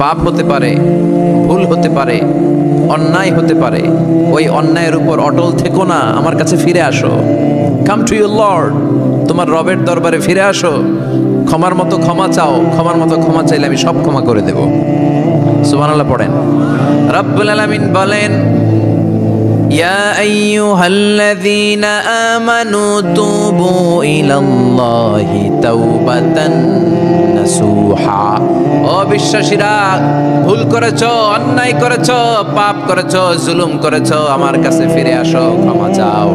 পাপ হতে পারে, ভুল হতে পারে, অন্যায় হতে পারে। ওই অন্যায়ের উপর অটল থেকো না, আমার কাছে ফিরে আসো। কাম টু ইউর লর্ড, তোমার রবের দরবারে ফিরে আসো। ক্ষমার মতো ক্ষমা চাও, ক্ষমার মতো ক্ষমা চাইলে আমি সব ক্ষমা করে দেব। সুবহানাল্লাহ পড়েন। রব্বুল আলামিন বলেন, ইয়া আইয়ুহাল্লাযীনা আমানু তুবু ইলাল্লাহি তাওবাতান নাসুহা। ও বিশ্বাসীরা, ভুল করেছো, অন্যায় করেছো, পাপ করেছো, জুলুম করেছো, আমার কাছে ফিরে আসো, ক্ষমা চাও।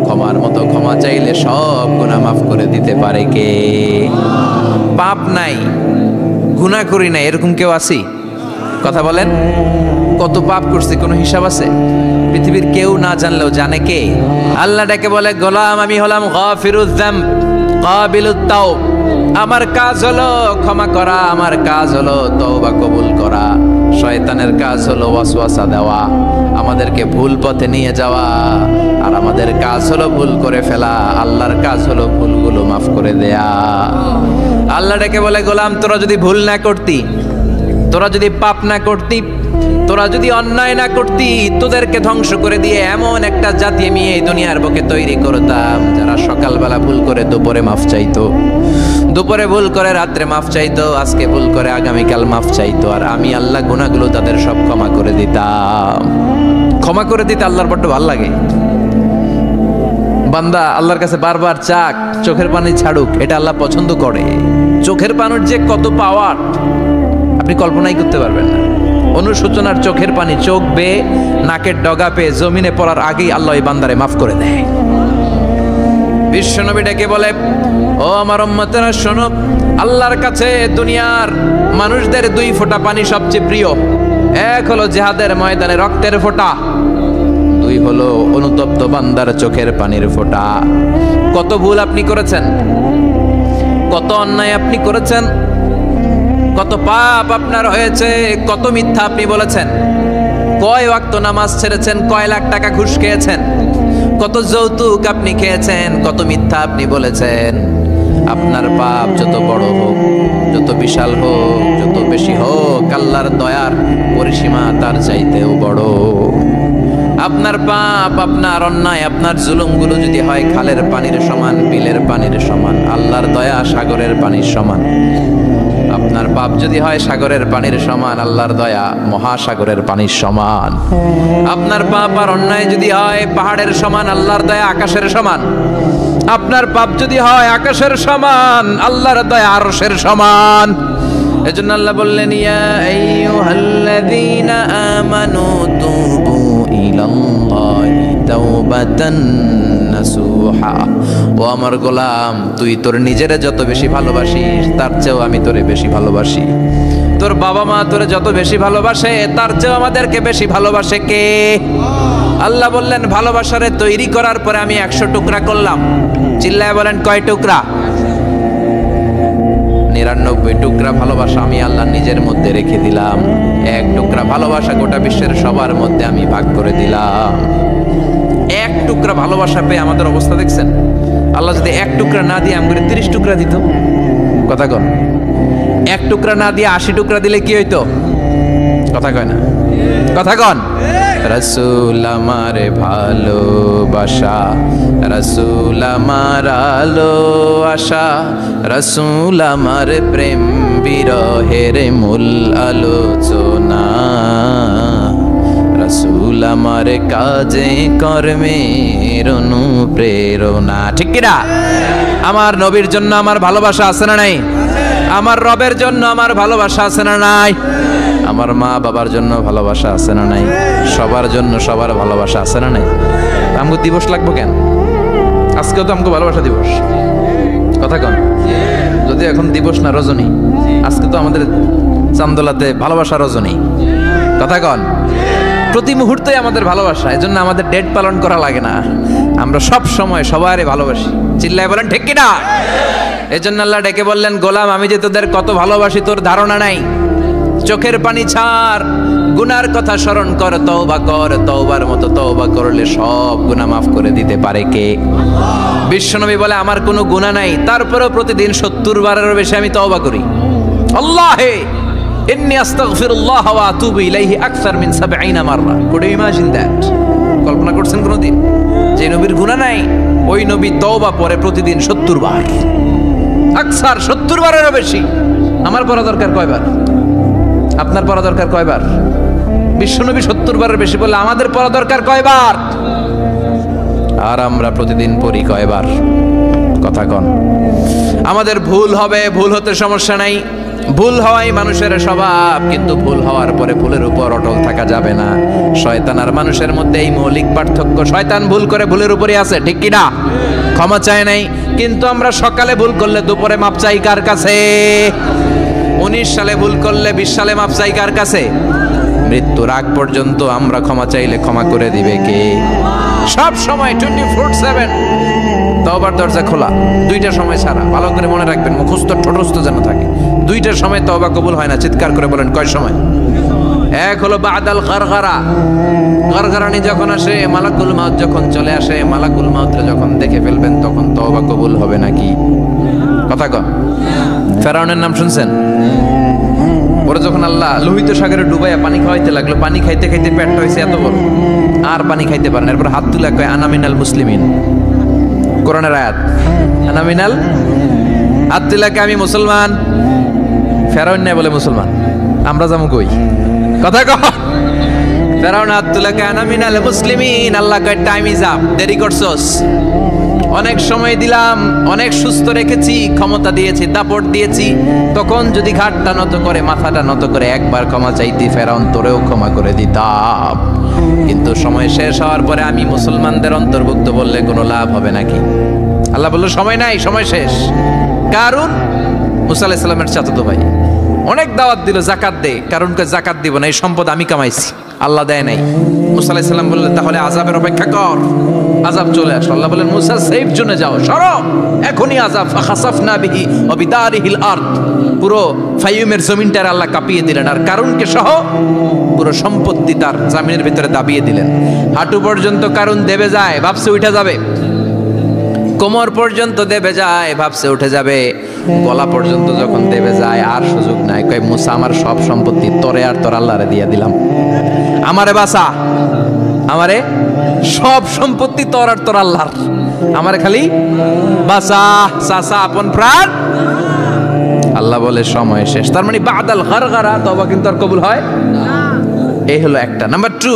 ক্ষমার মতো ক্ষমা চাইলে সব গুনাহ মাফ করে দিতে পারে কে? পাপ নাই, গুনাহ করি না, এরকম কেউ আছি? কথা বলেন। কত পাপ করছি কোনো হিসাব আছে? পৃথিবীর কেউ না জানলেও জানে কে? আল্লাহ ডেকে বলে, গোলাম আমি হলাম গাফিরুয যামব কাবিলুত তাওব। আমার কাজ হলো ক্ষমা করা, আমার কাজ হলো তওবা কবুল করা। শয়তানের কাজ হলো ওয়াসওয়াসা দেওয়া, আমাদেরকে ভুল পথে নিয়ে যাওয়া। আর আমাদের কাজ হলো ভুল করে ফেলা, আল্লাহর কাজ হলো ভুলগুলো মাফ করে দেয়া। আল্লাহ ডেকে বলে, গোলাম তোরা যদি ভুল না করতি, তোরা যদি পাপ না করতি, তোরা যদি অন্যায় না করতি, তোদেরকে ধ্বংস করে দিয়ে এমন একটা জাতি আমি এই দুনিয়ার বুকে তৈরি করতাম যারা সকালবেলা ভুল করে দুপুরে মাফ চাইতো, দুপুরে ভুল করে রাত্রে মাফ চাইতো, আজকে ভুল করে আগামীকাল মাফ চাইতো। আর আমি আল্লাহ গুনাহগুলো তাদের সব ক্ষমা করে দিতাম। ক্ষমা করে দিতে আল্লাহর বড্ড ভালো লাগে। বান্দা আল্লাহর কাছে বারবার চাক, চোখের পানি ছাড়ুক, এটা আল্লাহ পছন্দ করে। চোখের পানির যে কত পাওয়ার আপনি কল্পনাই করতে পারবেন না। অনুশোচনার চোখের পানি চোখ বেয়ে নাকের ডগা পেয়ে জমিনে পড়ার আগেই আল্লাহ এই বান্দারে মাফ করে দেয়। বিশ্বনবী ডেকে বলে, ও আমার উম্মতেরা শোনো, আল্লাহর কাছে দুনিয়ার মানুষদের দুই ফোঁটা পানি সবচেয়ে প্রিয়। এক হলো জিহাদের ময়দানে রক্তের ফোঁটা, দুই হলো অনুতপ্ত বান্দার চোখের পানির ফোঁটা। কত ভুল আপনি করেছেন, কত অন্যায় আপনি করেছেন, কত পাপ আপনার হয়েছে, কত মিথ্যা আপনি বলেছেন, কয় ওয়াক্ত নামাজ ছেড়েছেন, কয় লাখ টাকা ঘুষ খেয়েছেন, কত যৌতুক আপনি খেয়েছেন, কত মিথ্যা আপনি বলেছেন। আপনার পাপ যত বড় হোক, যত বিশাল হোক, যত বেশি হোক, আল্লাহর দয়ার পরিসীমা তার চাইতেও বড়। আপনার পাপ, আপনার অন্যায়, আপনার জুলুমগুলো যদি হয় খালের পানির সমান, বিলের পানির সমান, আল্লাহর দয়া সাগরের পানির সমান। আপনার পাপ যদি হয় সাগরের পানির সমান, আল্লাহর দয়া মহাসাগরের পানির সমান। আপনার পাপ আর অন্যায় যদি হয় পাহাড়ের সমান, আল্লাহর দয়া আকাশের সমান। আপনার পাপ যদি হয় আকাশের সমান, আল্লাহর দয়া আরশের সমান। এজন্য আল্লাহ বললেন, ইয়া আইয়ুহাল্লাযীনা আমানু তুবু ইলাল্লাহি তাওবাতান নাসুহা। ও আমার গোলাম, তুই তোর নিজেরে যত বেশি ভালোবাসিস তার চেয়েও আমি তোরে বেশি ভালোবাসি। তোর বাবা মা তোরে যত বেশি ভালোবাসে তার চেয়েও আমাদেরকে বেশি ভালোবাসে কে? আল্লাহ বললেন, ভালোবাসারে তৈরি করার পরে আমি 100 টুকরা করলাম। চিল্লায় বলেন, কয় টুকরা? 99 টুকরা ভালোবাসা আমি আল্লাহ নিজের মধ্যে রেখে দিলাম। 1 টুকরা ভালোবাসা গোটা বিশ্বের সবার মধ্যে আমি ভাগ করে দিলাম। 1 টুকরা ভালোবাসা পেয়ে আমাদের অবস্থা দেখছেন? আল্লাহ যদি 1 টুকরা না দিয়ে আমাদের 30 টুকরা দিত, কথা কন। 1 টুকরা না দিয়ে 80 টুকরা দিলে কি হইতো? কথা কয় না, কথা কন। রাসূল আমার ভালোবাসা, রাসূল আমার আলো আশা, রাসূল আমার প্রেম বিরহের মূল আলোচনা, রাসূল আমার কাজে কর্মের অনুপ্রেরণা। ঠিক কিনা? আমার নবীর জন্য আমার ভালোবাসা আছে না নাই? আমার রবের জন্য আমার ভালোবাসা আছে না নাই? আমার মা বাবার জন্য ভালোবাসা আছে না নাই? সবার জন্য সবার ভালোবাসা আছে না নাই? আমগো দিবস লাগবো কেন? আজকেও তো আমগো ভালোবাসা দিবস, কথা কন। যদি এখন দিবস না রজনী, আজকে তো আমাদের চান্দোলাতে ভালোবাসা রজনী, কথা কন। প্রতি মুহূর্তে আমাদের ভালোবাসা, এজন্য আমাদের ডেট পালন করা লাগে না। আমরা সব সময় সবারই ভালোবাসি। চিল্লায় বলেন ঠিক কিনা? এজন্য আল্লাহ ডেকে বললেন, গোলাম আমি যে তোদের কত ভালোবাসি তোর ধারণা নাই। চোখের পানি ছাড়, গুনার কথা স্মরণ কর, তওবা কর। তওবার মতো তওবা করলে সব গুনাহ মাফ করে দিতে পারে কে? বিশ্বনবী বলে, আমার কোনো গুনাহ নাই, তারপরেও প্রতিদিন 70 বারেরও বেশি আমি তওবা করি। আল্লাহে ইন্নী আস্তাগফিরুল্লাহ ওয়া আতুবু ইলাইহি আকসার মিন 70 মাররা। Could you imagine that? কল্পনা করছেন কোনদিন যে নবীর গুনাহ নাই ওই নবী তওবা পড়ে প্রতিদিন 70 বার, আকসার 70 বারেরও বেশি। আমার পড়া দরকার কয়বার? আপনার পড়া দরকার কয়বার? বিশ্বনবী 70 বারের বেশি বললে আমাদের পড়া দরকার কয়বার? আর আমরা প্রতিদিন পড়ি কয়বার? কথা কন। আমাদের ভুল হবে, ভুল হতে সমস্যা নাই, ভুল হওয়াই মানুষের স্বভাব, কিন্তু ভুল হওয়ার পরে ভুলের উপর অটল থাকা যাবে না। শয়তান আর মানুষের মধ্যে এই মৌলিক পার্থক্য। শয়তান ভুল করে ভুলের উপরই আছে, ঠিক কি না? ক্ষমা চায় নাই, কিন্তু আমরা সকালে ভুল করলে দুপুরে মাপ চাই কার কাছে? 19 সালে ভুল করলে 20 সালে মাপ চাই কার কাছে? মৃত্যুর আগ পর্যন্ত আমরা ক্ষমা চাইলে ক্ষমা করে দিবে কে? সব সময় 24/7 তওবার দরজা খোলা, দুইটার সময় ছাড়া। ভালো করে মনে রাখবেন, মুখস্থ ঠোঁটস্থ যেন থাকে। দুইটার সময় তওবা কবুল হয় না, চিৎকার করে বলেন কয় সময়? এক হলো বাদাল গারগারা, গারগারানি যখন আসে, মালাকুল মাউত যখন চলে আসে, মালাকুল মাউত যখন দেখে ফেলবেন তখন তওবা কবুল হবে নাকি? কথা কন। ফেরাউনের নাম শুনছেন? ওরা যখন আল্লাহ লোহিত সাগরে ডুবাইয়া পানি খাওয়াইতে লাগলো, পানি খাইতে খাইতে পেটটা হয়েছে এত বড়, আর পানি খাইতে পারে না। এরপর হাত তুলে কয় আনা মিনাল মুসলিমিন, কোরআনের আয়াত, আনা মিনাল, হাত তুলে কয় আমি মুসলমান। ফেরাউন নাই বলে মুসলমান, আমরা যাবো কই? কথা কহ। ফেরাউন হাত তুলে কয় আনা মিনাল মুসলিমিন, আল্লাহ কয় টাইম ইজ আপ, দেরি করছস, অনেক সময় দিলাম, অনেক সুস্থ রেখেছি, ক্ষমতা দিয়েছি, দাপট দিয়েছি, তখন যদি ঘাটটা নত করে, মাথাটা নত করে একবার ক্ষমা চাইতি, ফেরাউন তোরেও ক্ষমা করে দিতাম। কিন্তু সময় শেষ হওয়ার পরে আমি মুসলমানদের অন্তর্ভুক্ত বললে কোনো লাভ হবে নাকি? আল্লাহ বলল সময় নাই, সময় শেষ। কারণ মুসা আলাইহিস সালামের চাচাতো ভাই অনেক দাওয়াত দিল যাকাত দে, কারণকে যাকাত দিব না, এই সম্পদ আমি কামাইছি, আল্লাহ দেয় নাই। মুসা আলাইহিস সালাম বললেন তাহলে আযাবের অপেক্ষা কর, আযাব চলে আসে। আল্লাহ বলেন মুসা সেফ জোনে যাও, সরো, এখনই আযাব। ফাখাসাফনা বিহি ওয়া বিদারিহিল আরদ, পুরো ফাইয়ুমের জমিনটার আল্লাহ কাঁপিয়ে দিলেন, আর কারুনকে সহ পুরো সম্পত্তি তার জামিনের ভিতরে দাবিয়ে দিলেন। হাঁটু পর্যন্ত কারুন দেবে যায়, ভাবছে উঠে যাবে, কোমর পর্যন্ত দেবে যায়, ভাবছে উঠে যাবে, গলা পর্যন্ত যখন দেবে যায় আর সুযোগ নাই। কয় মুসা আমার সব সম্পত্তি তোরে আর তোর আল্লাহরে দিয়ে দিলাম, আমারে বাঁচা, আমারে সব সম্পত্তি তোর আর তোর আল্লাহর, আমারে খালি বাঁচা, চাচা আপন প্রাণ। আল্লাহ বলে সময় শেষ। তার মানে বাদাল গারগারা তওবা কিন্তু আর কবুল হয় না। এই হলো একটা। নাম্বার 2,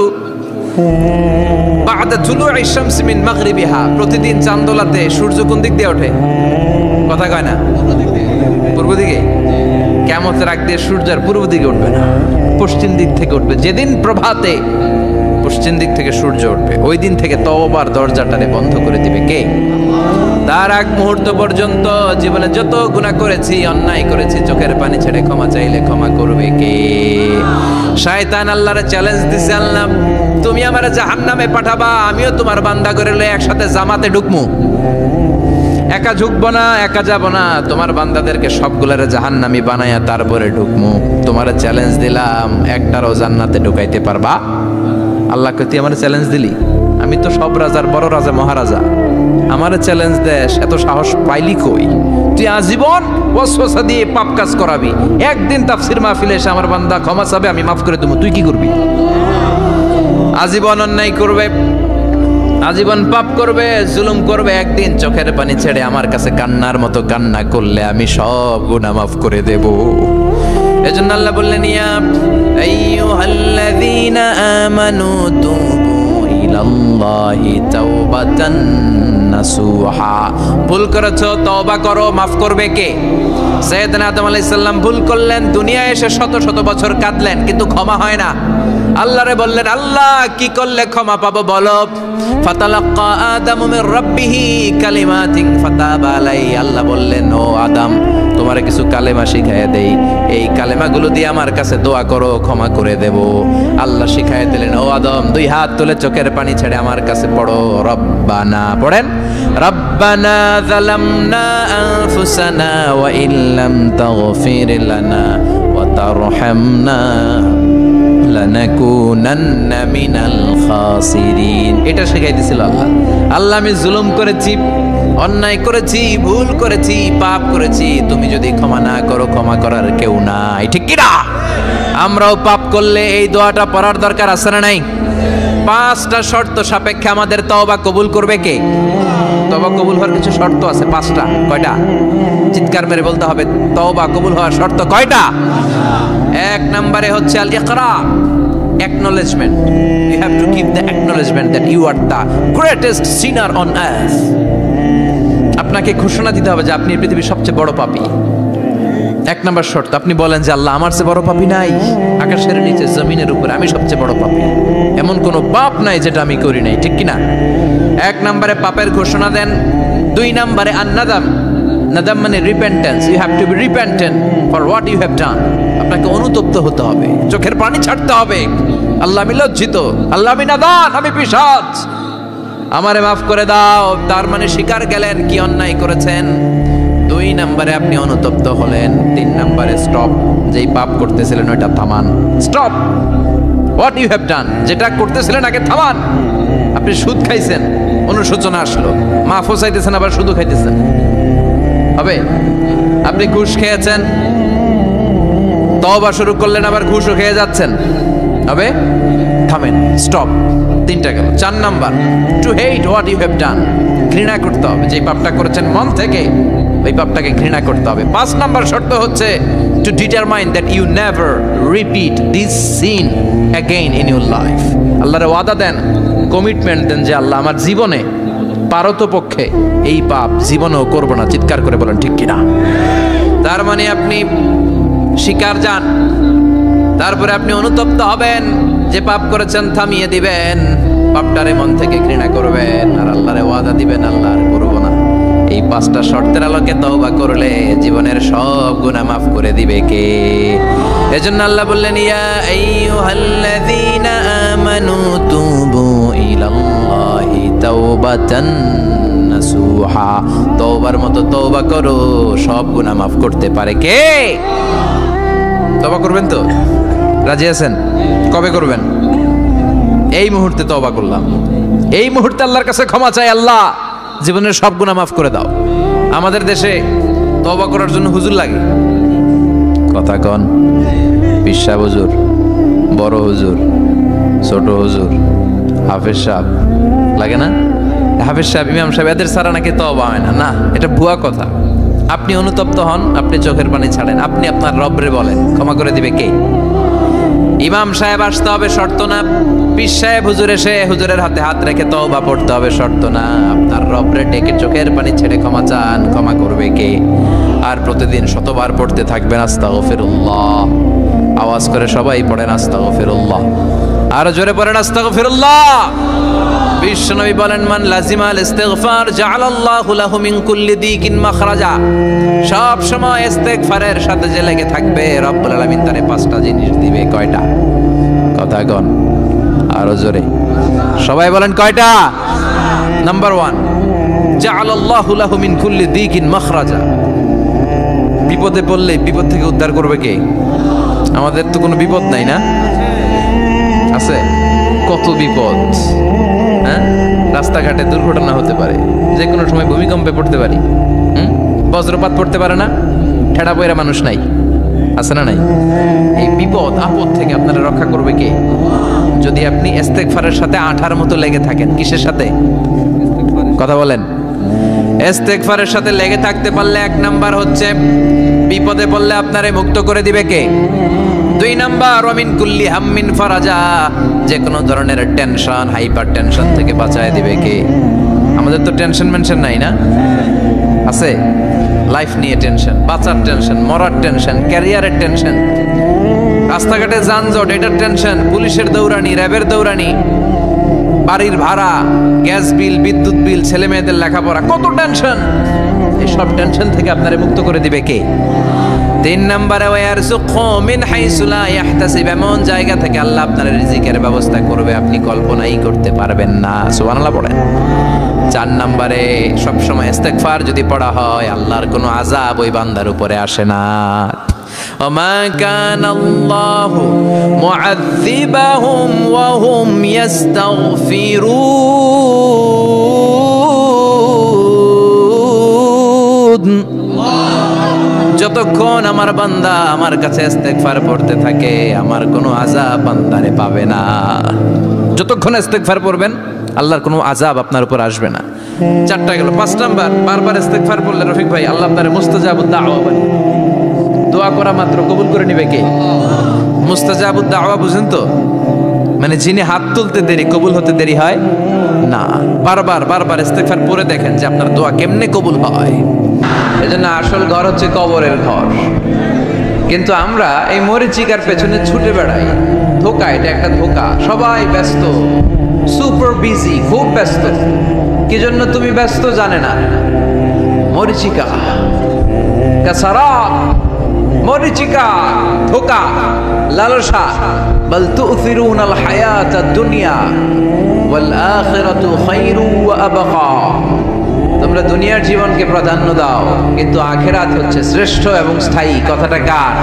বাদা তুলুই শামস মিন মাগরিবিহা, প্রতিদিন চাঁদোলাতে সূর্য কোন দিক দিয়ে ওঠে? কথা কয় না? পূর্ব দিকে। কিয়ামতের আগ দিয়ে সূর্য আর পূর্ব দিকে উঠবে না, পশ্চিম দিক থেকে উঠবে। যেদিন প্রভাতে পশ্চিম দিক থেকে সূর্য উঠবে, ওই দিন থেকে তওবার দরজাটারে বন্ধ করে দিবে কে? তার আগ মুহূর্ত পর্যন্ত জীবনে যত গুনাহ করেছি, অন্যায় করেছি, চোখের পানি ছেড়ে ক্ষমা চাইলে ক্ষমা করবে কে? শয়তান আল্লাহরে চ্যালেঞ্জ দিছে, আল্লাহ তুমি আমারে জাহান্নামে পাঠাবা, আমিও তোমার বান্দা করে লয়ে একসাথে জামাতে ঢুকমু, একা ঢুকবো না, একা যাব না, তোমার বান্দাদেরকে সবগুলারে জাহান্নামী বানায়া তারপরে ঢুকমু। তোমারে চ্যালেঞ্জ দিলাম, একটারও জান্নাতে ঢুকাইতে পারবা? আল্লাহকে তুই আমার চ্যালেঞ্জ দিলি? আমি তো সব রাজার বড় রাজা, মহারাজা, আমার চ্যালেঞ্জ দেশ, এত সাহস পাইলি কই? তুই আজীবন ওয়াসওয়াসা দিয়ে পাপ কাজ করাবি, একদিন তাফসীর মাহফিলে এসে আমার বান্দা ক্ষমা চাবে, আমি মাফ করে দেবো, তুই কি করবি? আজীবন অন্যায় করবে, আজীবন পাপ করবে, জুলুম করবে, একদিন চোখের পানি ছেড়ে আমার কাছে কান্নার মতো কান্না করলে আমি সব গুনাহ মাফ করে দেব। এজন্য আল্লাহ বললেন ইয়া আইয়ুহাল্লাযীনা আমানু তুবু ইলাল্লাহি তাওবাতান নাসুহা, ভুল করেছো তওবা করো, মাফ করবে কে? সাইয়েদনা আদম আলাইহিস সালাম ভুল করলেন, দুনিয়ায় এসে শত শত বছর কাঁদলেন, কিন্তু ক্ষমা হয় না। আল্লাহরে বললেন আল্লাহ কি করলে ক্ষমা পাবো বলো? ফাতালাক্কা আদামু মির রাব্বিহি কালিমাতিন ফাতাবা আলাইহি, আল্লাহ বললেন ও আদম তোমারে কিছু কালেমা শিখাইয়া দেই, এই কালেমাগুলো দিয়ে আমার কাছে দোয়া করো, ক্ষমা করে দেব। আল্লাহ শিখাইয়া দিলেন ও আদম 2 হাত তুলে চোখের পানি ছেড়ে আমার কাছে পড়ো, রব্বানা, পড়েন রব্বানা যালামনা আনফুসানা ওয়া ইল্লাম তাগফির লানা ওয়া তারহামনা লানাকুনান্না মিনাল খাসিরিন। এটা শিখাই দিয়েছিল আল্লাহ। আল্লাহ আমি জুলুম করেছি, অন্যায় করেছি, ভুল করেছি, পাপ করেছি, তুমি যদি ক্ষমা না করো ক্ষমা করার কেউ নাই, ঠিক কি না? আমরাও পাপ করলে এই দোয়াটা পড়ার দরকার আছে না নাই? 5টা শর্ত সাপেক্ষে আমাদের তওবা কবুল করবে কে? তওবা কবুল হওয়ার কিছু শর্ত আছে 5টা। কয়টা? চিৎকার মেরে বলতে হবে, তওবা কবুল হওয়ার শর্ত কয়টা? 1 নম্বরে হচ্ছে আল ইকরা, acknowledgement. You have to give the acknowledgement that you are the greatest sinner on earth. আপনাকে ঘোষণা দিতে হবে যে আপনি পৃথিবীর সবচেয়ে বড় পাপী। 1 নম্বর শর্ত, আপনি বলেন যে আল্লাহ আমার চেয়ে বড় পাপী নাই, আকাশের নিচে জমিনের উপরে আমি সবচেয়ে বড় পাপী, এমন কোনো পাপ নাই যেটা আমি করি নাই, ঠিক কিনা? 1 নম্বরে পাপের ঘোষণা দেন। 2 নম্বরে আন-নাদাম, নাদাম মানে repentance, you have to be repentant for what you have done. আপনাকে অনুতপ্ত হতে হবে, চোখের পানি ছাড়তে হবে, আল্লাহ আমি লজ্জিত, আল্লাহ আমি নাদান, আমি পিশাচ, আমারে মাফ করে দাও। তার মানে স্বীকার গেলেন কি অন্যায় করেছেন। 2 নম্বরে আপনি অনুতপ্ত হলেন। 3 নম্বরে স্টপ, যেই পাপ করতেছিলেন ওইটা থামান। Stop what you have done, যেটা করতেছিলেন আগে থামান। আপনি সুদ খাইছেন, অনুশোচনা আসলো, মাফও চাইতেছেন, আবার সুদও খাইতেছেন, হবে? আপনি ঘুষ খেয়েছেন, তওবা শুরু করলেন, আবার ঘুষও খেয়ে যাচ্ছেন, হবে? থামেন, স্টপ। 3টা গেল। 4 number, to hate what you have done, ঘৃণা করতে হবে, যে পাপটা করেছেন মন থেকে ওই পাপটাকে ঘৃণা করতে হবে। 5 নাম্বার শর্ত হচ্ছে to determine that you never repeat this sin again in your life. আল্লাহর ওয়াদা দেন, কমিটমেন্ট দেন যে আল্লাহ আমার জীবনে পারতপক্ষে এই পাপ জীবনেও করব না। চিৎকার করে বলেন ঠিক কিনা? তার মানে আপনি শিকার যান, তারপরে আপনি অনুতপ্ত হবেন, যে পাপ করেছেন থামিয়ে দিবেন, পাপটারে মন থেকে ঘৃণা করবেন, আর আল্লাহরে ওয়াদা দিবেন আল্লাহ আর করব না। এই 5টা শর্তের আলোকে তওবা করলে জীবনের সব গুনাহ মাফ করে দিবে কে? এজন্য আল্লাহ বললেন, ইয়া আইয়ুহাল্লাযীনা আমানু তুবু ইলাল্লাহি তাওবাতান নাসুহা, তওবার মতো তওবা করো, সব গুনাহ মাফ করতে পারে কে? তওবা করবেন তো? রাজি আছেন? কবে করবেন? এই মুহূর্তে তওবা করলাম, এই মুহূর্তে আল্লাহর কাছে ক্ষমা চাই, আল্লাহ জীবনের সব গুনাহ মাফ করে দাও। আমাদের দেশে তওবা করার জন্য হুজুর লাগে, কথা কন, পিসা হুজুর, বড় হুজুর, ছোট হুজুর, হাফেজ সাহেব লাগে না? হাফেজ সাহেব, ইমাম সাহেব, এদের ছাড়া নাকি তওবা হয় না। না, এটা ভুয়া কথা। আপনি অনুতপ্ত হন, আপনি চোখের পানি ছাড়েন, আপনি আপনার রবরে বলেন, ক্ষমা করে দিবে কে? ইমাম সাহেব আসতে হবে শর্ত না, পীর সাহেব হুজুর এসে হুজুরের হাতে হাত রেখে তওবা পড়তে হবে শর্ত না। আপনার রবরে ডেকে চোখের পানি ছেড়ে ক্ষমা চান, ক্ষমা করবে কে? আর প্রতিদিন শতবার পড়তে থাকবেন আস্তাগফিরুল্লাহ। আওয়াজ করে সবাই পড়েন আস্তাগফিরুল্লাহ, আর জোরে পড়েন আস্তাগফিরুল্লাহ। বিশ্বনবী বলেন, মান লাজিমাল ইস্তিগফার জাআলাল্লাহু লাহু মিন কুল্লি দিকিন মাখরাজা। সব সময় ইস্তিগফারের সাথে যে লেগে থাকবে, রব্বুল আলামিন তারে 5টা জিনিস দিবে। কয়টা? কথা কন, আরো জোরে সবাই বলেন কয়টা? নাম্বার 1, জাআলাল্লাহু লাহু মিন কুল্লি দিকিন মাখরাজা। বিপদে পড়লে বিপদ থেকে উদ্ধার করবে কে? আমাদের তো কোনো বিপদ নাই না? আছে কত বিপদ, হ্যাঁ? রাস্তাঘাটে দুর্ঘটনা হতে পারে, যে কোনো সময় ভূমিকম্পে পড়তে পারি, বজ্রপাত পড়তে পারে না, ঠেড়া পয়রা মানুষ নাই, আছে না নাই? এই বিপদ আপদ থেকে আপনারা রক্ষা করবে কে? যদি আপনি ইস্তেগফারের সাথে আঠার মতো লেগে থাকেন। কিসের সাথে? কথা বলেন। ইস্তেগফারের সাথে লেগে থাকতে পারলে 1 নাম্বার হচ্ছে বিপদে পড়লে আপনারে মুক্ত করে দিবে কে? 2 নাম্বার, ওয়ামিন কুল্লি হাম্মিন ফারাজা, যে কোনো ধরনের টেনশন, হাইপার টেনশন থেকে বাঁচায় দিবে কে? আমাদের তো টেনশন মেনশন নাই না? আছে? লাইফ নিয়ে টেনশন, বাঁচার টেনশন, মরার টেনশন, ক্যারিয়ারের টেনশন, রাস্তাঘাটে যানজট, এটার টেনশন, পুলিশের দৌড়ানি, র্যাবের দৌড়ানি, বাড়ির ভাড়া, গ্যাস বিল, বিদ্যুৎ বিল, ছেলে মেয়েদের লেখাপড়া, কত টেনশন। এই সব টেনশন থেকে আপনারে মুক্ত করে দিবে কে? 3 নম্বরে, ওয়ারযুকহু মিন হাইসু লা ইয়াহতাসিব, এমন জায়গা থেকে আল্লাহ আপনার রিজিকের ব্যবস্থা করবে আপনি কল্পনাই করতে পারবেন না। সুবহানাল্লাহ পড়েন। 4 নম্বরে, সবসময় ইস্তেগফার যদি পড়া হয়, আল্লাহর কোনো আযাব ওই বান্দার উপরে আসে না। ওমা কানাল্লাহু মুআযযিবাহুম ওয়া হুম ইস্তাগফিরুন। যত যতক্ষণ আমার বান্দা আমার কাছে ইস্তেগফার পড়তে থাকে আমার কোনো আযাব বান্দারে পাবে না। যতক্ষণ ইস্তেগফার পড়বেন আল্লাহর কোনো আযাব আপনার উপর আসবে না। 4টা গেল। 5 নাম্বার, বারবার ইস্তেগফার পড়লে রফিক ভাই আল্লাহ আপনারে মুস্তাজাবুদ দাওয়া বানিয়ে দোয়া করা মাত্র কবুল করে নেবে কে? মুস্তাজাবুদ দাওয়া বুঝেন তো? মানে যিনি হাত তুলতে দেরি কবুল হতে দেরি হয় না। বারবার ইস্তেগফার পড়ে দেখেন যে আপনার দোয়া কেমনে কবুল হয়। এজন্য আসল ঘর হচ্ছে কবরের ঘর। কিন্তু আমরা এই মরিচিকার পেছনে ছুটে বেড়াই। ধোকা, এটা একটা ধোকা। সবাই ব্যস্ত, সুপার বিজি, খুব ব্যস্ত। কি জন্য তুমি ব্যস্ত জানে না। মরিচিকা, কাসারাত, মরিচিকা, ধোকা, লালসা। বল তুফিরুনাল হায়াতাদ দুনিয়া ওয়াল আখিরাতু খায়রু ওয়া আবকা। তোমরা দুনিয়ার জীবনকে প্রাধান্য দাও কিন্তু আখিরাত হচ্ছে শ্রেষ্ঠ এবং স্থায়ী। কথাটা কার?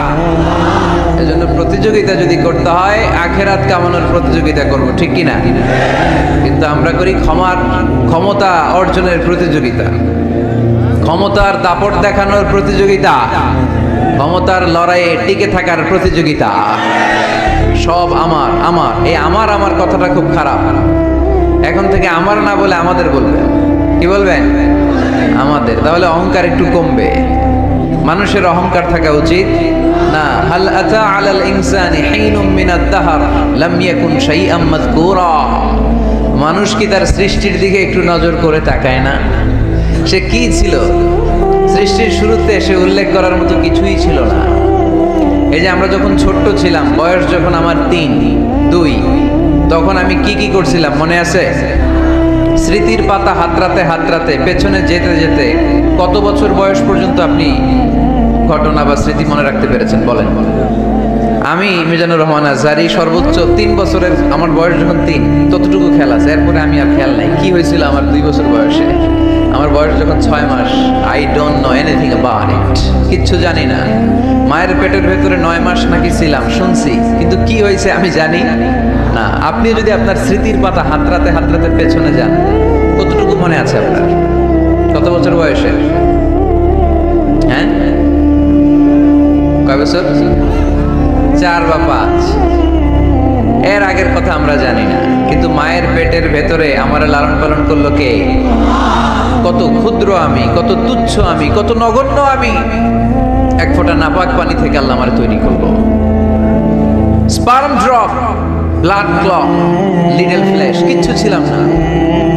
এজন্য প্রতিযোগিতা যদি করতে হয় আখিরাত কামানোর প্রতিযোগিতা করব, ঠিক কি না? কিন্তু আমরা করি ক্ষমতা অর্জনের প্রতিযোগিতা, ক্ষমতার দাপট দেখানোর প্রতিযোগিতা, ক্ষমতার লড়াইয়ে টিকে থাকার প্রতিযোগিতা। সব আমার আমার, এই আমার কথাটা খুব খারাপ। এখন থেকে আমার না বলে আমাদের বলবেন। কি বলবেন? আমাদের। তাহলে অহংকার একটু কমবে। মানুষের অহংকার থাকা উচিত না। হাল আতা আলাল ইনসানি হিনুম মিনাদ দাহর লাম ইয়াকুন শাইআম মাযকুরা। মানুষ কি তার সৃষ্টির দিকে একটু নজর করে তাকায় না? সে কি ছিল? সৃষ্টির শুরুতে সে উল্লেখ করার মতো কিছুই ছিল না। এই যে আমরা যখন ছোট্ট ছিলাম, বয়স যখন আমার 3, 2, তখন আমি কি করছিলাম মনে আছে? স্মৃতির পাতা হাতড়াতে পেছনে যেতে কত বছর বয়স পর্যন্ত আপনি ঘটনা বা স্মৃতি মনে রাখতে পেরেছেন বলেন? আমি মিজানুর রহমান আজহারি সর্বোচ্চ 3 বছরের, আমার বয়স যখন 3 ততটুকু খেয়াল আছে। এরপরে আমি আর খেয়াল নাই কি হয়েছিল আমার 2 বছর বয়সে। আমার বয়স যখন 6 মাস, I don't know anything about it, কিচ্ছু জানি না। মায়ের পেটের ভেতরে 9 মাস নাকি ছিলাম শুনছি, কিন্তু কি হয়েছে আমি জানি না। আপনি যদি আপনার স্মৃতির পাতা হাতড়াতে পেছনে যান, কতটুকু মনে আছে আপনার? কত বছর বয়সে? হ্যাঁ, কয় বছর? 4 বা 5। এর আগের কথা আমরা জানি না। কিন্তু মায়ের পেটের ভেতরে আমার লালন পালন করলো কে? কত ক্ষুদ্র আমি, কত তুচ্ছ আমি, কত নগণ্য আমি। এক ফোঁটা নাপাক পানি থেকে আল্লাহ আমার তৈরি করলো। Sperm drop, blood clot, little flesh, কিচ্ছু ছিলাম না।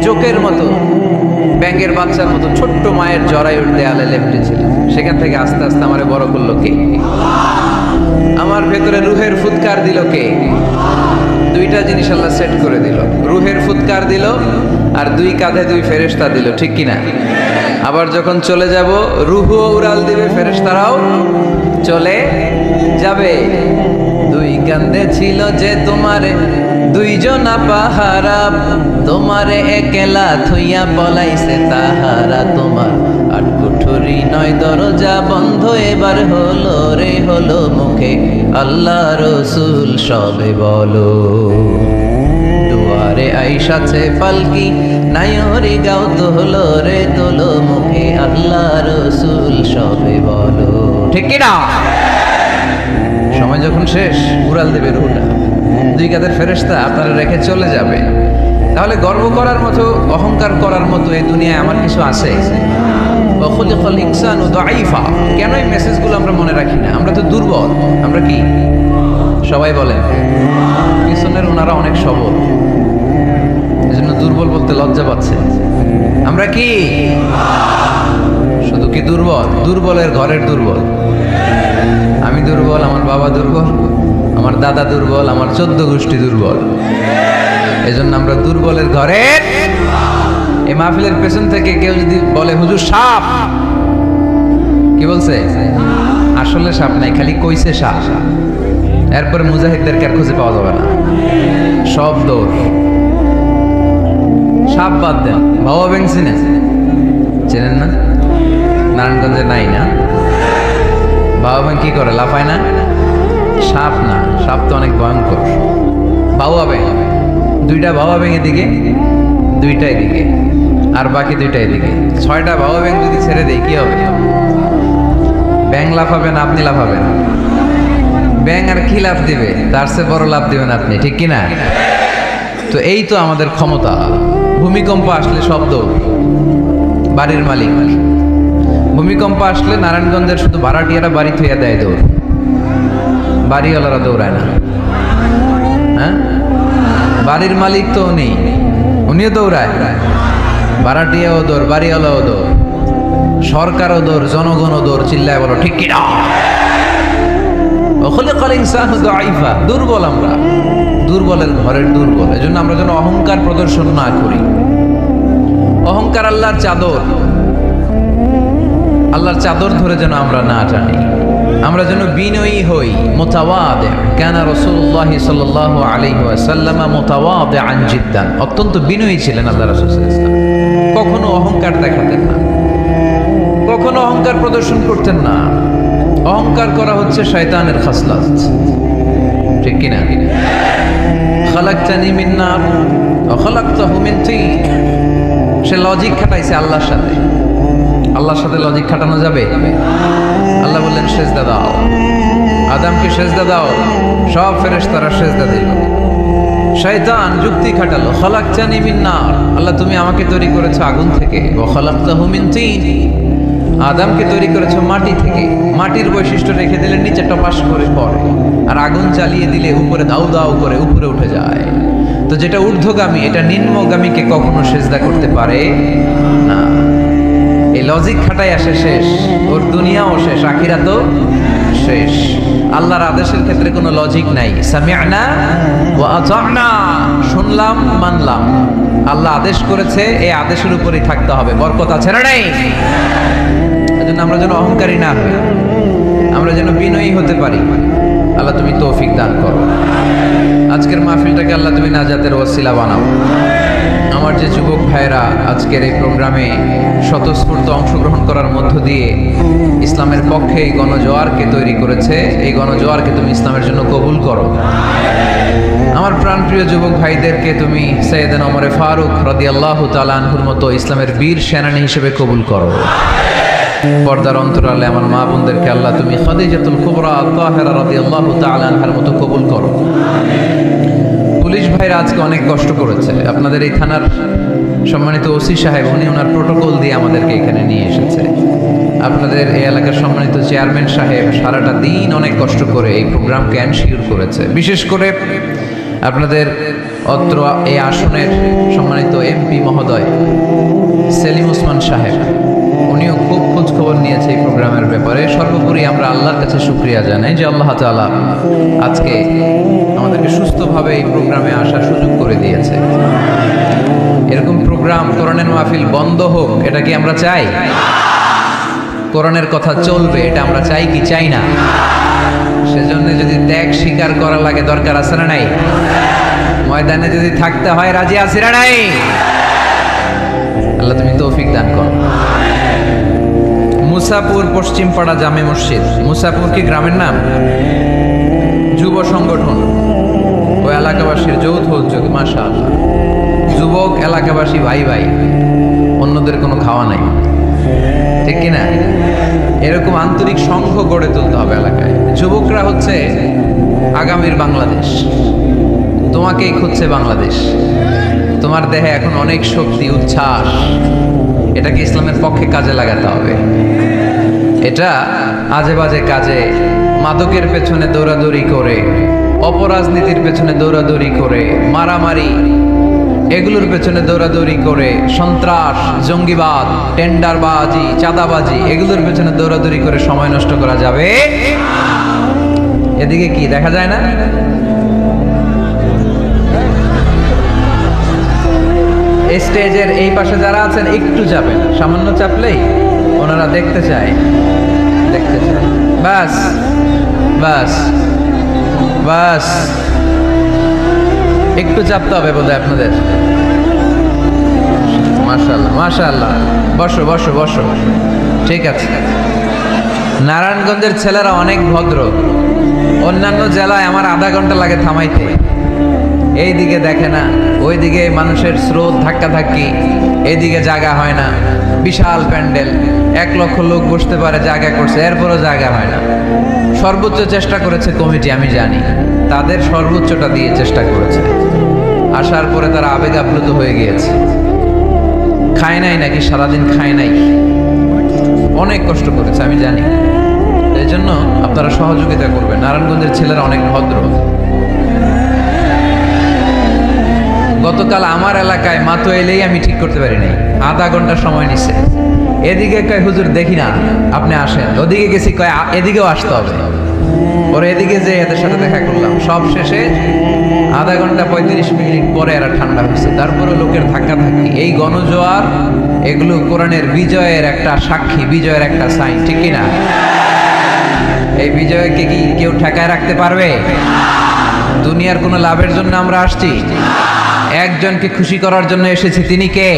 জোকের মতো, ব্যাঙের বাচ্চার মতো ছোট্ট মায়ের জরায়ুর দেয়ালে লেপটে ছিলাম। সেখান থেকে আস্তে আস্তে আমারে বড় করলো কে? আমার ভেতরে রুহের ফুৎকার দিল কে? 2টা জিনিস আল্লাহ সেট করে দিল। রুহের ফুৎকার দিল আর 2 কাঁধে 2 ফেরেশতা দিল, ঠিক কিনা? আবার যখন চলে যাব রুহও উড়াল দিবে, ফেরেশতারাও চলে যাবে। 2 কাঁধে ছিল যে তোমারে 2 জনা পাহারা, তোমারে একলা থইয়া পলাইছে তাহারা। তোমার 8 কুঠুরি 9 দরজা বন্ধ, এবার হলো রে হলো মুখে আল্লাহ রসুল সবে বলো। দুয়ারে আইসাছে পালকি নাইরি গাও তোলো রে তোলো মুখে আল্লাহ রসুল সবে বলো, ঠিক কিনা? সময় যখন শেষ উড়াল দেবে রুহটা। 2 কাঁধের ফেরেশতা আপনারা রেখে চলে যাবে। তাহলে গর্ব করার মতো, অহংকার করার মতো এই দুনিয়ায় আমার কিছু আছে? কেন এই মেসেজগুলো আমরা মনে রাখি না? আমরা তো দুর্বল। আমরা কি সবাই বলেন? পিছনের ওনারা অনেক সবল, এজন্য দুর্বল বলতে লজ্জা পাচ্ছে। আমরা কি শুধু কি দুর্বল? দুর্বলের ঘরের দুর্বল। আমি দুর্বল, আমার বাবা দুর্বল, আমার দাদা দুর্বল, আমার 14 গোষ্ঠী দুর্বল। এজন্য আমরা দুর্বলের ঘরের। এই মাহফিলের পেছন থেকে কেউ যদি বলে হুজুর সাপ, কি বলছে? আসলে সাপ নাই, খালি কইছে সাপ। এরপরে মুজাহিদদেরকে আর খুঁজে পাওয়া যাবে না, সব দৌড়। সাপ বাদ দেন, বাবা ব্যাং চেনেন না? নারায়ণগঞ্জে নাই না? বাবা ব্যাং কি করে? লাফায় না? সাপ না, সাপ তো অনেক ভয়ঙ্কর। বাবা ব্যাং, 2টা বাবা ব্যাং এদিকে, 2টা এদিকে, আর বাকি 2টা এদিকে। 6টা বাবা ব্যাং যদি ছেড়ে দেয় কি হবে? ব্যাং লাফাবেন, আপনি লাফাবেন। ব্যাং আর কি লাভ দিবে, তার চেয়ে বড় লাভ দিবেন আপনি, ঠিক কিনা? তো এই তো আমাদের ক্ষমতা। ভূমিকম্প আসলে শব্দ, বাড়ির মালিক। ভূমিকম্প আসলে নারায়ণগঞ্জের শুধু ভাড়াটিয়ারা বাড়ি থইয়া দেয় দৌড়, বাড়িওয়ালারা দৌড়ায় না। হ্যাঁ, বাড়ির মালিক তো উনি, উনিও দৌড়ায়। ভাড়াটিয়াও দৌড়, বাড়িওয়ালাও দৌড়, সরকারও দৌড়, জনগণও দৌড়। চিল্লায় বলো ঠিক কিনা? দুর্বল আমরা, দুর্বলের ঘরের দুর্বল। এই জন্য আমরা যেন অহংকার প্রদর্শন না করি। অহংকার আল্লাহর চাদর, আল্লাহর চাদর ধরে যেন আমরা না টানি। আমরা যেন বিনয়ী হই, মুতাওয়াদি। কানা রাসূলুল্লাহ সাল্লাল্লাহু আলাইহি ওয়াসাল্লাম মুতাওয়াদিআন জিদ্দান, অত্যন্ত বিনয়ী ছিলেন আল্লাহ রাসূল সাল্লাল্লাহু আলাইহি ওয়াসাল্লাম। কখনো অহংকার দেখাতেন না, কখনো অহংকার প্রদর্শন করতেন না। অহংকার করা হচ্ছে শয়তানের খাসলাত, ঠিক কিনা? খালাকতানি মিন নার ওয়া খালাকতাহু মিন তিন। সে লজিক খাটাইছে আল্লাহর সাথে। আল্লাহর সাথে লজিক খাটানো যাবে? আল্লাহ বললেন সেজদা দাও, আদমকে সেজদা দাও, সব ফেরেশতারা সেজদা দিল। শয়তান যুক্তি খাটালো, খালাকতানি মিন নার, আল্লাহ তুমি আমাকে তৈরি করেছো আগুন থেকে, ওয়া খালাকতাহু মিন তিন, আদমকে তৈরি করেছো মাটি থেকে। মাটির বৈশিষ্ট্য রেখে দিলে নিচে টপাস করে পড়ে, আর আগুন জ্বালিয়ে দিলে উপরে দাউ দাউ করে উপরে উঠে যায়। তো যেটা ঊর্ধ্বগামী, এটা নিম্নগামীকে কখনো সেজদা করতে পারে না। এই লজিক খাটাই আসে শেষ, ওর দুনিয়াও শেষ, আখিরাতও শেষ। আল্লাহর আদেশের ক্ষেত্রে কোনো লজিক নাই। সামি'না ওয়া আতা'না, শুনলাম মানলাম। আল্লাহ আদেশ করেছে, এই আদেশের উপরেই থাকতে হবে। বরকত আছে না নাই? এজন্য আমরা যেন অহংকারী না হই, আমরা যেন বিনয়ী হতে পারি। আল্লাহ তুমি তৌফিক দান করো। আজকের মাহফিলটাকে আল্লাহ তুমি নাজাতের ওসিলা বানাও। আমার যে যুবক ভাইরা আজকের এই প্রোগ্রামে স্বতঃস্ফূর্ত অংশগ্রহণ করার মধ্য দিয়ে ইসলামের পক্ষে এই গণজোয়ারকে তৈরি করেছে, এই গণজোয়ারকে তুমি ইসলামের জন্য কবুল করো। আমার প্রাণপ্রিয় যুবক ভাইদেরকে তুমি সৈয়দনা ওমরে ফারুক রাদিয়াল্লাহু তাআলা আনহুর মতো ইসলামের বীর সেনানী হিসেবে কবুল করো। পর্দার অন্তরালে আমার মা বোনদেরকে আল্লাহ তুমি খাদিজাতুল কুবরা তাহেরা রাদিয়াল্লাহু তাআলা আনহার মতো কবুল করো। পুলিশ ভাইরা আজকে অনেক কষ্ট করেছে। আপনাদের এই থানার সম্মানিত ওসি সাহেব, উনি ওনার প্রোটোকল দিয়ে আমাদেরকে এখানে নিয়ে এসেছে। আপনাদের এই এলাকার সম্মানিত চেয়ারম্যান সাহেব সারাটা দিন অনেক কষ্ট করে এই প্রোগ্রামকে এনশিওর করেছে। বিশেষ করে আপনাদের অত্র এই আসনের সম্মানিত এমপি মহোদয় সেলিম ওসমান সাহেব, উনিও খুব খোঁজ খবর নিয়েছে এই প্রোগ্রামের ব্যাপারে। সর্বোপরি আমরা আল্লাহর কাছে শুকরিয়া জানাই যে আল্লাহ তাআলা আজকে আমাদেরকে সুস্থভাবে এই প্রোগ্রামে আসার সুযোগ করে দিয়েছে। এরকম প্রোগ্রাম, কোরআনের মাহফিল বন্ধ হোক, এটা কি আমরা চাই? কোরআনের কথা চলবে, এটা আমরা চাই কি চাই না? সেজন্য যদি ত্যাগ স্বীকার করা লাগে, দরকার আছে না নাই? ময়দানে যদি থাকতে হয়, রাজি আছি না নাই? আল্লাহ তুমি তৌফিক দান করো। মুসাপুর পশ্চিমপাড়া জামে মসজিদ, মুসাপুর কি গ্রামের নাম? যুব সংগঠন, ওই এলাকাবাসীর যৌথ উদ্যোগ। মাশাআল্লাহ, যুবক এলাকাবাসী ভাই ভাই, অন্যদের কোনো খাওয়া নাই, ঠিক কিনা? এরকম আন্তরিক সংঘ গড়ে তুলতে হবে এলাকায়। যুবকরা হচ্ছে আগামীর বাংলাদেশ, তোমাকেই খুঁজছে বাংলাদেশ। তোমার দেহে এখন অনেক শক্তি, উচ্ছ্বাস, এটাকে ইসলামের পক্ষে কাজে লাগাতে হবে। এটা আজে বাজে কাজে, মাদকের পেছনে দৌড়াদৌড়ি করে, অপরাজনীতির পেছনে দৌড়াদৌড়ি করে, মারামারি এগুলোর পেছনে দৌড়াদৌড়ি করে, সন্ত্রাস, জঙ্গিবাদ, টেন্ডারবাজি, চাঁদাবাজি এগুলোর পেছনে দৌড়াদৌড়ি করে সময় নষ্ট করা যাবে। এদিকে কি দেখা যায় না? স্টেজের এই পাশে যারা আছেন একটু যাবেন, সামান্য চাপলেই ওনারা দেখতে চায়, দেখতে চায়। বাস বাস বাস, একটু চাপতে হবে বোধহয় আপনাদের। মাশাআল্লাহ মাশাআল্লাহ, বসো বসো বসো, ঠিক আছে। নারায়ণগঞ্জের ছেলেরা অনেক ভদ্র। অন্যান্য জেলায় আমার আধা ঘন্টা লাগে থামাইতে, এইদিকে দেখে না, ওইদিকে মানুষের স্রোত ধাক্কা ধাক্কি, এইদিকে জায়গা হয় না। বিশাল প্যান্ডেল, 1 লক্ষ লোক বসতে পারে, জায়গা করছে, এরপরও জায়গা হয় না। সর্বোচ্চ চেষ্টা করেছে কমিটি, আমি জানি তাদের সর্বোচ্চটা দিয়ে চেষ্টা করেছে। আসার পরে তারা আবেগ আপ্লুত হয়ে গিয়েছে। খায় নাই নাকি, সারাদিন খায় নাই, অনেক কষ্ট করেছে আমি জানি। এই জন্য আপনারা সহযোগিতা করবেন। নারায়ণগঞ্জের ছেলেরা অনেক ভদ্র। গতকাল আমার এলাকায় মাতো এলেই আমি ঠিক করতে পারি নাই, আধা ঘন্টা সময় নিছে। এদিকে কয় হুজুর দেখি না, আপনি আসেন। ওদিকে গেছি, কয় এদিকেও আসতে হবে। পরে এদিকে যে এদের সাথে দেখা করলাম, সব শেষে আধা ঘন্টা 35 মিনিট পরে এরা ঠান্ডা হয়েছে। তারপরে লোকের ধাক্কা থাকি, এই গণজোয়ার এগুলো কোরআনের বিজয়ের একটা সাক্ষী, বিজয়ের একটা সাইন, ঠিক কিনা? এই বিজয়কে কি কেউ ঠেকায় রাখতে পারবে? দুনিয়ার কোনো লাভের জন্য আমরা আসছি? একজনকে খুশি করার জন্য এসেছি, তিনি কে?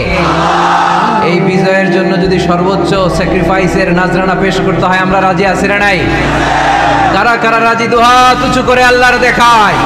এই বিজয়ের জন্য যদি সর্বোচ্চ স্যাক্রিফাইসের নাজরানা পেশ করতে হয়, আমরা রাজি আছি না নাই? কারা কারা রাজি? দুহাত উঁচু করে আল্লাহর দেখায়।